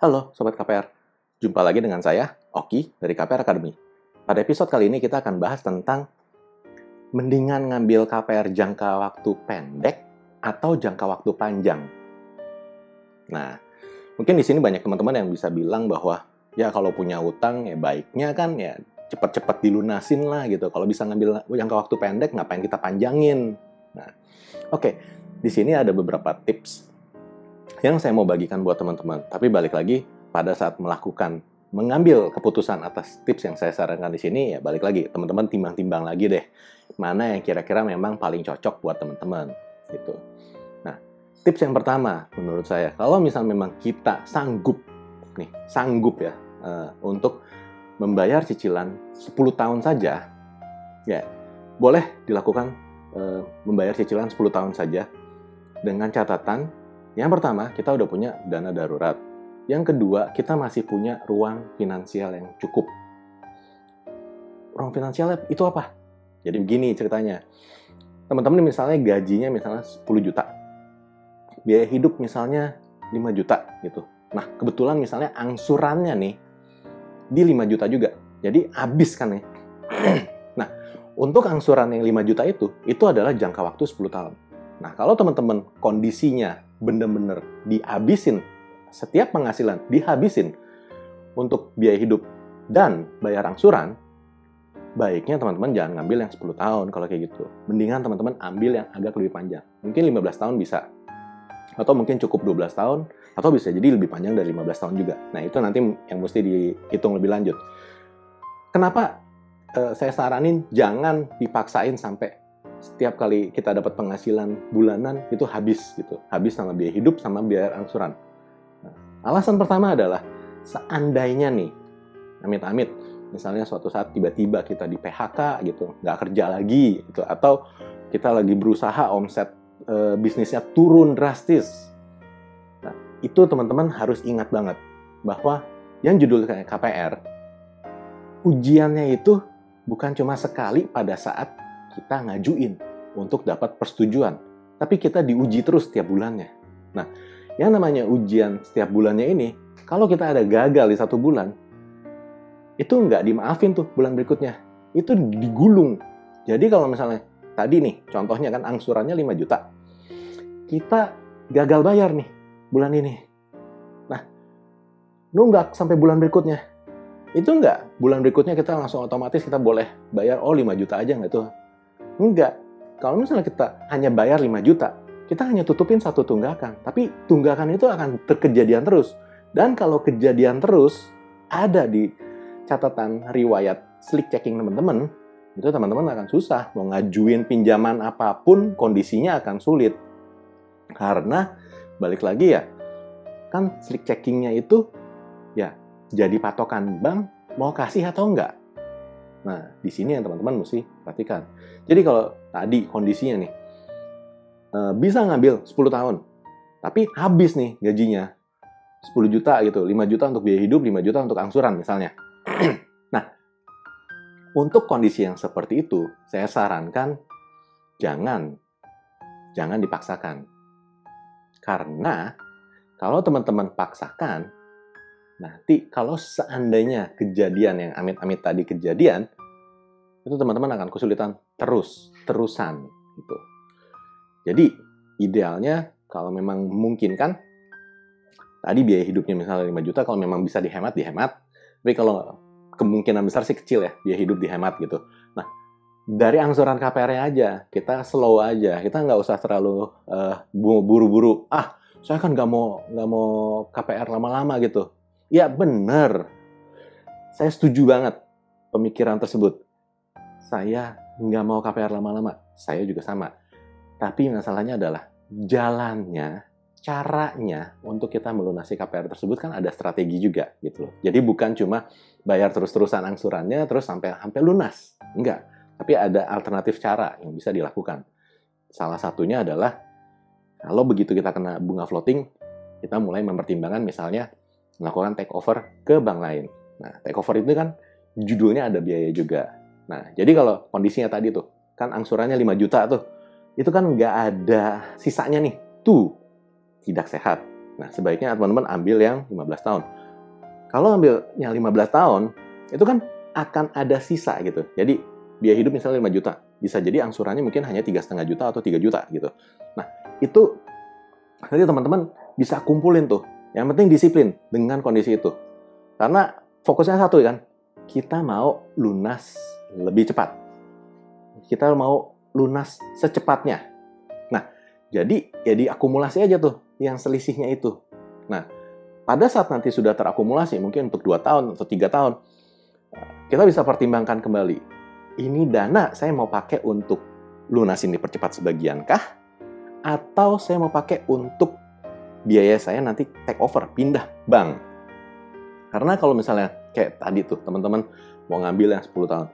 Halo Sobat KPR, jumpa lagi dengan saya, Oki dari KPR Academy. Pada episode kali ini kita akan bahas tentang mendingan ngambil KPR jangka waktu pendek atau jangka waktu panjang. Nah, mungkin di sini banyak teman-teman yang bisa bilang bahwa ya kalau punya utang ya baiknya kan ya cepat-cepat dilunasin lah gitu. Kalau bisa ngambil jangka waktu pendek, ngapain kita panjangin? Nah, oke, di sini ada beberapa tips yang saya mau bagikan buat teman-teman. Tapi balik lagi, pada saat mengambil keputusan atas tips yang saya sarankan di sini, ya balik lagi, teman-teman timbang-timbang lagi deh. Mana yang kira-kira memang paling cocok buat teman-teman. Gitu. Nah, tips yang pertama menurut saya, kalau misal memang kita sanggup ya, untuk membayar cicilan 10 tahun saja, ya boleh dilakukan membayar cicilan 10 tahun saja dengan catatan yang pertama, kita udah punya dana darurat. Yang kedua, kita masih punya ruang finansial yang cukup. Ruang finansial itu apa? Jadi begini ceritanya. Teman-teman misalnya gajinya misalnya 10 juta. Biaya hidup misalnya 5 juta gitu. Nah, kebetulan misalnya angsurannya nih di 5 juta juga. Jadi habis kan nih. Nah, untuk angsuran yang 5 juta itu adalah jangka waktu 10 tahun. Nah, kalau teman-teman kondisinya bener-bener dihabisin, setiap penghasilan dihabisin untuk biaya hidup dan bayar angsuran, baiknya teman-teman jangan ngambil yang 10 tahun kalau kayak gitu. Mendingan teman-teman ambil yang agak lebih panjang. Mungkin 15 tahun bisa. Atau mungkin cukup 12 tahun, atau bisa jadi lebih panjang dari 15 tahun juga. Nah, itu nanti yang mesti dihitung lebih lanjut. Kenapa saya saranin jangan dipaksain sampai setiap kali kita dapat penghasilan bulanan itu habis gitu. Habis sama biaya hidup sama biaya angsuran. Nah, alasan pertama adalah seandainya nih, amit-amit, misalnya suatu saat tiba-tiba kita di PHK gitu, nggak kerja lagi gitu, atau kita lagi berusaha omset bisnisnya turun drastis. Nah, itu teman-teman harus ingat banget bahwa yang judulnya KPR, ujiannya itu bukan cuma sekali pada saat kita ngajuin untuk dapat persetujuan. Tapi kita diuji terus setiap bulannya. Nah, yang namanya ujian setiap bulannya ini, kalau kita ada gagal di 1 bulan, itu nggak dimaafin tuh bulan berikutnya. Itu digulung. Jadi kalau misalnya, tadi nih, contohnya kan angsurannya 5 juta. Kita gagal bayar nih bulan ini. Nah, nunggak sampai bulan berikutnya. Itu nggak, bulan berikutnya kita langsung otomatis kita boleh bayar, 5 juta aja nggak tuh? Enggak. Kalau misalnya kita hanya bayar 5 juta, kita hanya tutupin 1 tunggakan. Tapi tunggakan itu akan terkejadian terus. Dan kalau kejadian terus, ada di catatan riwayat slick checking teman-teman, itu teman-teman akan susah. Mau ngajuin pinjaman apapun, kondisinya akan sulit. Karena, balik lagi ya, kan slick checkingnya itu, ya, jadi patokan bank mau kasih atau enggak. Nah, di sini yang teman-teman mesti perhatikan. Jadi kalau tadi kondisinya nih, bisa ngambil 10 tahun, tapi habis nih gajinya 10 juta gitu, 5 juta untuk biaya hidup, 5 juta untuk angsuran misalnya. Nah, untuk kondisi yang seperti itu, saya sarankan jangan dipaksakan. Karena kalau teman-teman paksakan, nanti kalau seandainya kejadian yang amit-amit tadi kejadian, itu teman-teman akan kesulitan terusan gitu. Jadi idealnya kalau memang memungkinkan, tadi biaya hidupnya misalnya 5 juta, kalau memang bisa dihemat. Tapi kalau kemungkinan besar sih kecil ya, biaya hidup dihemat gitu. Nah, dari angsuran KPR-nya aja, kita slow aja. Kita nggak usah terlalu buru-buru. Saya kan nggak mau KPR lama-lama gitu. Ya benar, saya setuju banget pemikiran tersebut. Saya nggak mau KPR lama-lama, saya juga sama. Tapi masalahnya adalah jalannya, caranya untuk kita melunasi KPR tersebut kan ada strategi juga gitu loh. Jadi bukan cuma bayar terus-terusan angsurannya terus sampai lunas, enggak. Tapi ada alternatif cara yang bisa dilakukan. Salah satunya adalah kalau begitu kita kena bunga floating, kita mulai mempertimbangkan misalnya melakukan take over ke bank lain. Nah, take over itu kan judulnya ada biaya juga. Nah, jadi kalau kondisinya tadi tuh, kan angsurannya 5 juta tuh, itu kan nggak ada sisanya nih. Tuh, tidak sehat. Nah, sebaiknya teman-teman ambil yang 15 tahun. Kalau ambil yang 15 tahun, itu kan akan ada sisa gitu. Jadi, biaya hidup misalnya 5 juta. Bisa jadi angsurannya mungkin hanya 3,5 juta atau 3 juta gitu. Nah, itu nanti teman-teman bisa kumpulin tuh. Yang penting disiplin dengan kondisi itu. Karena fokusnya satu kan, kita mau lunas lebih cepat. Kita mau lunas secepatnya. Nah, jadi ya diakumulasi aja tuh yang selisihnya itu. Nah, pada saat nanti sudah terakumulasi, mungkin untuk 2 tahun atau 3 tahun, kita bisa pertimbangkan kembali. Ini dana saya mau pakai untuk lunasin dipercepat sebagian kah? Atau saya mau pakai untuk biaya saya nanti take over, pindah bank. Karena kalau misalnya kayak tadi tuh, teman-teman mau ngambil yang 10 tahun.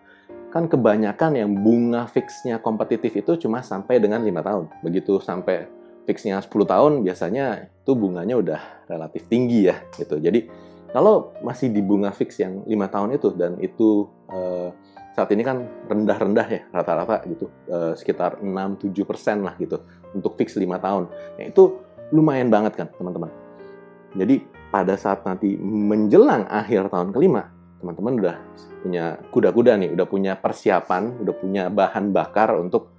Kan kebanyakan yang bunga fixnya kompetitif itu cuma sampai dengan 5 tahun. Begitu sampai fixnya 10 tahun, biasanya itu bunganya udah relatif tinggi ya. Gitu. Jadi, kalau masih di bunga fix yang 5 tahun itu, dan itu saat ini kan rendah-rendah ya, rata-rata gitu. Sekitar 6-7% lah gitu, untuk fix 5 tahun. Nah, itu lumayan banget kan, teman-teman. Jadi, pada saat nanti menjelang akhir tahun kelima, teman-teman udah punya kuda-kuda nih, udah punya persiapan, udah punya bahan bakar untuk,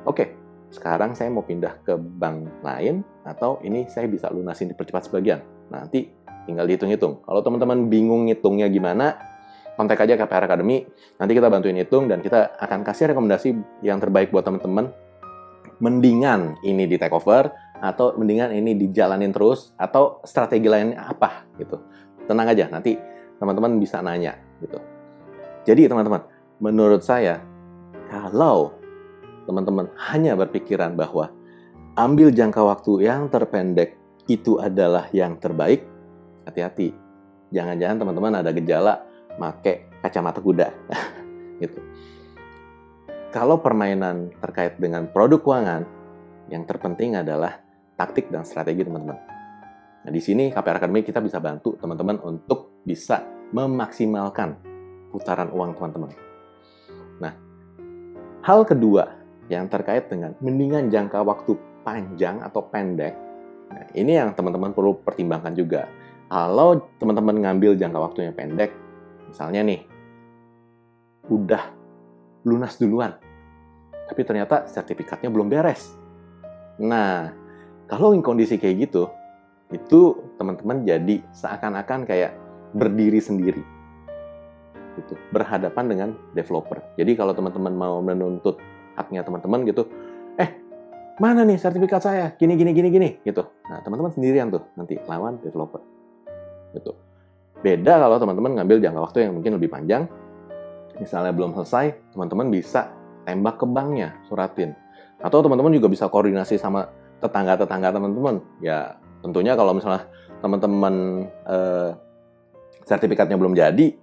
oke, sekarang saya mau pindah ke bank lain, atau ini saya bisa lunasin dipercepat sebagian. Nanti tinggal dihitung-hitung. Kalau teman-teman bingung ngitungnya gimana, kontak aja KPR Academy, nanti kita bantuin hitung, dan kita akan kasih rekomendasi yang terbaik buat teman-teman. Mendingan ini di take over, atau mendingan ini dijalanin terus, atau strategi lainnya apa gitu. Tenang aja, nanti teman-teman bisa nanya gitu. Jadi teman-teman, menurut saya, kalau teman-teman hanya berpikiran bahwa ambil jangka waktu yang terpendek itu adalah yang terbaik, hati-hati. Jangan-jangan teman-teman ada gejala pakai kacamata kuda. Gitu. Kalau permainan terkait dengan produk keuangan, yang terpenting adalah taktik dan strategi teman-teman. Nah, di sini KPR Academy kita bisa bantu teman-teman untuk bisa memaksimalkan putaran uang teman-teman. Nah, hal kedua yang terkait dengan mendingan jangka waktu panjang atau pendek, nah, ini yang teman-teman perlu pertimbangkan juga. Kalau teman-teman ngambil jangka waktunya pendek, misalnya nih, udah lunas duluan, tapi ternyata sertifikatnya belum beres. Nah, kalau kondisi kayak gitu, itu teman-teman jadi seakan-akan kayak berdiri sendiri, gitu, berhadapan dengan developer. Jadi kalau teman-teman mau menuntut haknya teman-teman gitu, mana nih sertifikat saya, gini, gitu. Nah, teman-teman sendirian tuh nanti lawan developer, gitu. Beda kalau teman-teman ngambil jangka waktu yang mungkin lebih panjang, misalnya belum selesai, teman-teman bisa tembak ke banknya, suratin. Atau teman-teman juga bisa koordinasi sama tetangga-tetangga teman-teman. Ya, tentunya kalau misalnya teman-teman sertifikatnya belum jadi,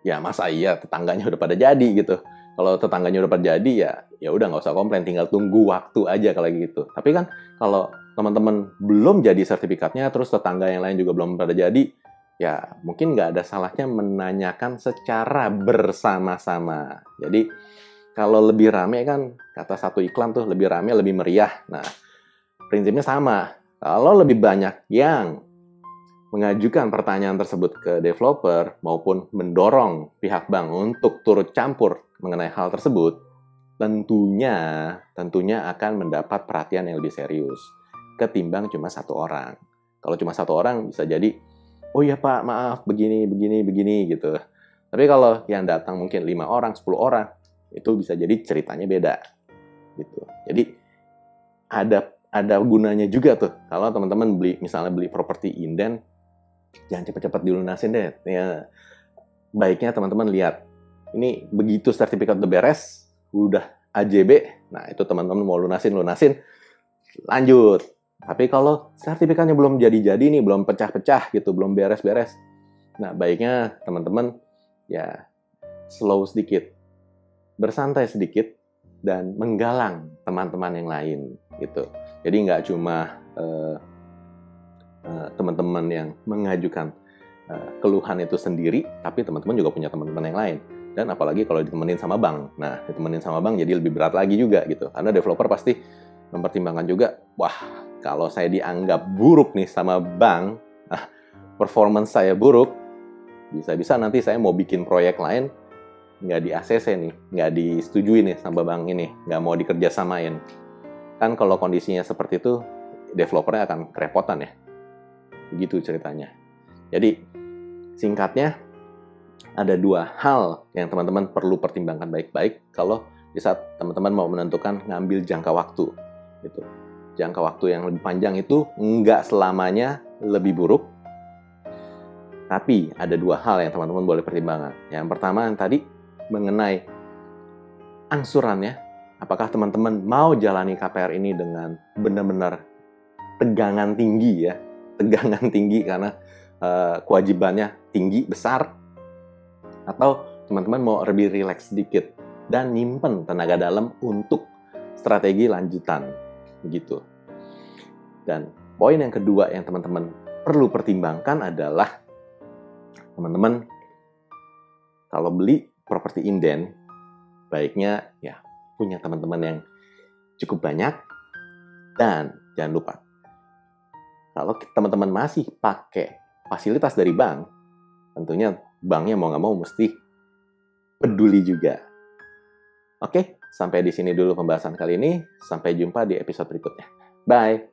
ya masa iya tetangganya udah pada jadi gitu. Kalau tetangganya udah pada jadi, ya udah nggak usah komplain, tinggal tunggu waktu aja kalau gitu. Tapi kan kalau teman-teman belum jadi sertifikatnya, terus tetangga yang lain juga belum pada jadi, ya mungkin nggak ada salahnya menanyakan secara bersama-sama. Jadi kalau lebih rame kan, kata satu iklan tuh, lebih rame lebih meriah. Nah, prinsipnya sama. Kalau lebih banyak yang mengajukan pertanyaan tersebut ke developer maupun mendorong pihak bank untuk turut campur mengenai hal tersebut, tentunya akan mendapat perhatian yang lebih serius ketimbang cuma satu orang. Kalau cuma satu orang bisa jadi, oh iya Pak, maaf, begini gitu. Tapi kalau yang datang mungkin 5 orang, 10 orang, itu bisa jadi ceritanya beda gitu. Jadi ada gunanya juga tuh kalau teman-teman misalnya beli properti inden, jangan cepat-cepat dilunasin deh. Ya, baiknya teman-teman lihat ini begitu sertifikat udah beres, udah AJB, nah itu teman-teman mau lunasin, lanjut. Tapi kalau sertifikatnya belum jadi nih, belum pecah-pecah gitu, belum beres-beres, nah baiknya teman-teman ya slow sedikit, bersantai sedikit, dan menggalang teman-teman yang lain gitu. Jadi nggak cuma teman-teman yang mengajukan keluhan itu sendiri, tapi teman-teman juga punya teman-teman yang lain. Dan apalagi kalau ditemenin sama bank. Nah, ditemenin sama bank jadi lebih berat lagi juga gitu. Karena developer pasti mempertimbangkan juga, wah kalau saya dianggap buruk nih sama bank, performance saya buruk, bisa-bisa nanti saya mau bikin proyek lain, nggak di ACC nih, nggak disetujui nih sama bank ini, nggak mau dikerjasamain. Kan kalau kondisinya seperti itu, developernya akan kerepotan ya. Begitu ceritanya. Jadi, singkatnya, ada dua hal yang teman-teman perlu pertimbangkan baik-baik kalau di saat teman-teman mau menentukan ngambil jangka waktu. Gitu. Jangka waktu yang lebih panjang itu nggak selamanya lebih buruk, tapi ada dua hal yang teman-teman boleh pertimbangkan. Yang pertama yang tadi mengenai angsurannya, apakah teman-teman mau jalani KPR ini dengan benar-benar tegangan tinggi ya, tegangan tinggi karena kewajibannya tinggi, besar, atau teman-teman mau lebih rileks sedikit dan nyimpen tenaga dalam untuk strategi lanjutan, begitu. Dan poin yang kedua yang teman-teman perlu pertimbangkan adalah teman-teman kalau beli properti inden, baiknya ya punya teman-teman yang cukup banyak, dan jangan lupa kalau teman-teman masih pakai fasilitas dari bank, tentunya banknya mau nggak mau mesti peduli juga. Oke, sampai di sini dulu pembahasan kali ini. Sampai jumpa di episode berikutnya. Bye!